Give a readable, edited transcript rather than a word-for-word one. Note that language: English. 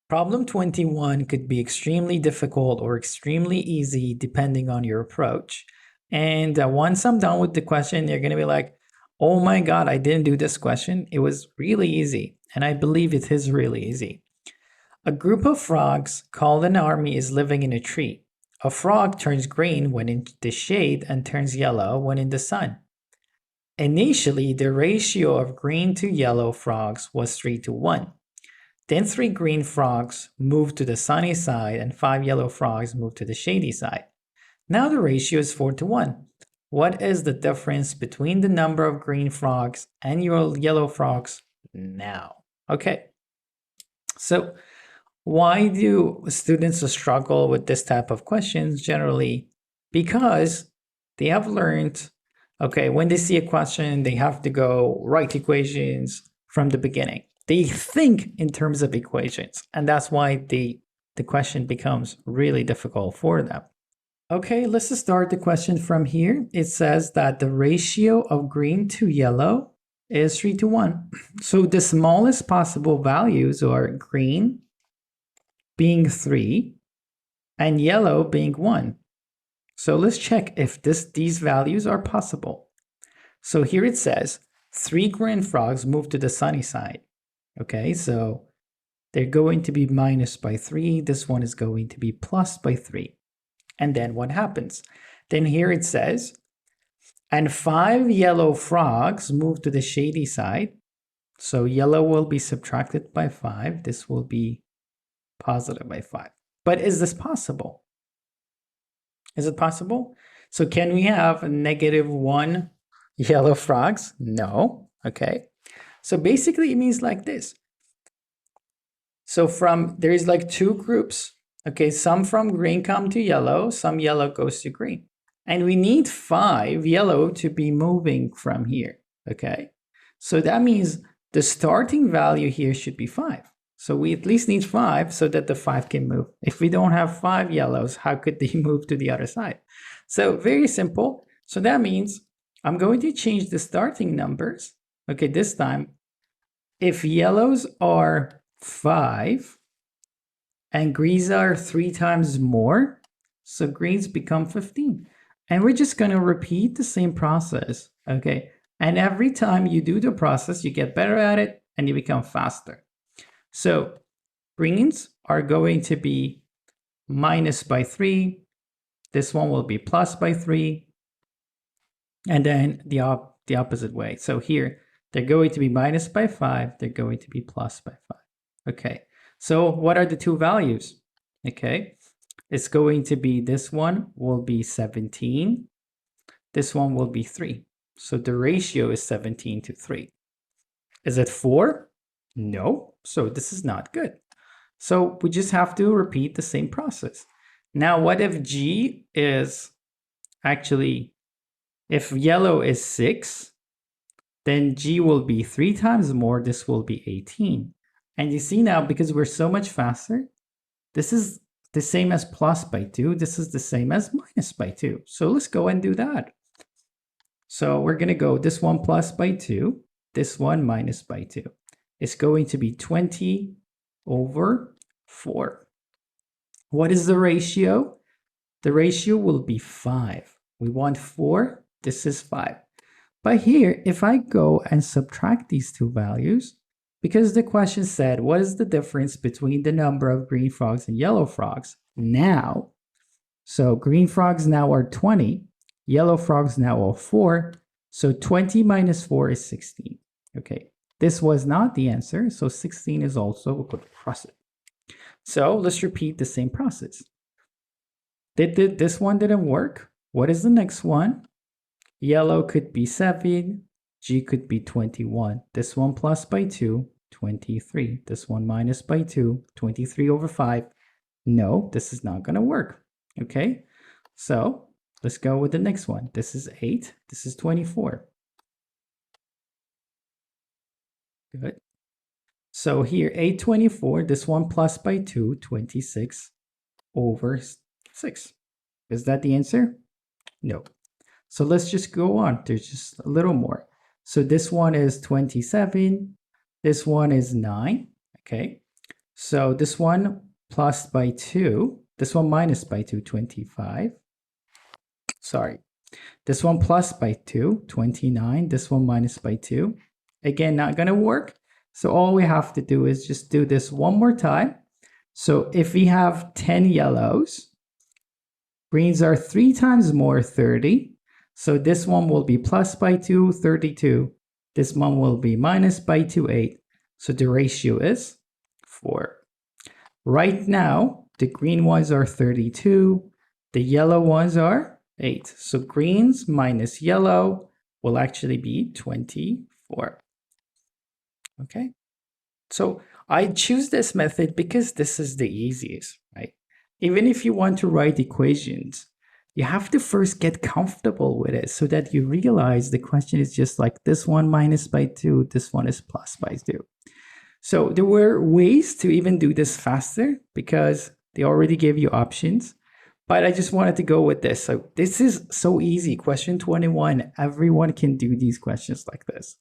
Problem 21 could be extremely difficult or extremely easy depending on your approach. And once I'm done with the question, you're going to be like, oh my God, I didn't do this question. It was really easy. And I believe it is really easy. A group of frogs called an army is living in a tree. A frog turns green when in the shade and turns yellow when in the sun. Initially, the ratio of green to yellow frogs was 3-1. Then 3 green frogs moved to the sunny side and 5 yellow frogs moved to the shady side. Now the ratio is 4-1. What is the difference between the number of green frogs and your yellow frogs now? Okay, so why do students struggle with this type of questions generally? Because they have learned, okay, when they see a question, they have to go write equations from the beginning. They think in terms of equations, and that's why the question becomes really difficult for them. Okay, let's start the question from here. It says that the ratio of green to yellow is 3-1. So the smallest possible values are green being 3 and yellow being 1. So let's check if these values are possible. So here it says 3 green frogs move to the sunny side. Okay, so they're going to be minus by 3. This one is going to be plus by 3. And then what happens? Then here it says, and 5 yellow frogs move to the shady side. So yellow will be subtracted by 5. This will be positive by 5. But is this possible? Is it possible? So can we have -1 yellow frogs? No. Okay. So basically it means like this. So there is like 2 groups. Okay, some from green come to yellow, some yellow goes to green. And we need 5 yellow to be moving from here. Okay. So that means the starting value here should be 5. So we at least need 5 so that the 5 can move. If we don't have 5 yellows, how could they move to the other side? So very simple. So that means I'm going to change the starting numbers. Okay, this time, if yellows are 5 and greens are 3 times more, so greens become 15. And we're just going to repeat the same process. Okay, and every time you do the process, you get better at it and you become faster. So greens are going to be minus by 3. This one will be plus by 3. And then the opposite way. So here, they're going to be minus by 5. They're going to be plus by 5. Okay, so what are the 2 values? Okay, it's going to be, this one will be 17. This one will be 3. So the ratio is 17-3. Is it 4? No, so this is not good. So we just have to repeat the same process. Now, what if G is actually, if yellow is 6, then G will be 3 times more. This will be 18. And you see now, because we're so much faster, this is the same as plus by 2. This is the same as minus by 2. So let's go and do that. So we're going to go this one plus by 2, this one minus by 2. It's going to be 20/4. What is the ratio? The ratio will be 5. We want 4. This is 5. But here, if I go and subtract these 2 values, because the question said, what is the difference between the number of green frogs and yellow frogs now? So green frogs now are 20. Yellow frogs now are 4. So 20 minus 4 is 16. Okay, this was not the answer. So 16 is also a good process. So let's repeat the same process. This one didn't work. What is the next one? Yellow could be 7. G could be 21. This one plus by 2, 23. This one minus by 2, 23/5. No, this is not going to work. Okay, so let's go with the next one. This is 8. This is 24. Good. So here, 8/24. This one plus by 2, 26/6. Is that the answer? No. So let's just go on. There's just a little more. So this one is 27. This one is 9. Okay. So this one plus by 2, this one minus by 2, 25. Sorry, this one plus by 2, 29. This one minus by 2. Again, not going to work. So all we have to do is just do this one more time. So if we have 10 yellows, greens are 3 times more, 30. So this one will be plus by 2, 32. This one will be minus by 2, 8. So the ratio is 4. Right now, the green ones are 32. The yellow ones are 8. So greens minus yellow will actually be 24. Okay. So I choose this method because this is the easiest, right? Even if you want to write equations, you have to first get comfortable with it so that you realize the question is just like this one minus by 2, this one is plus by 2. So there were ways to even do this faster because they already gave you options, but I just wanted to go with this. So this is so easy. Question 21, everyone can do these questions like this.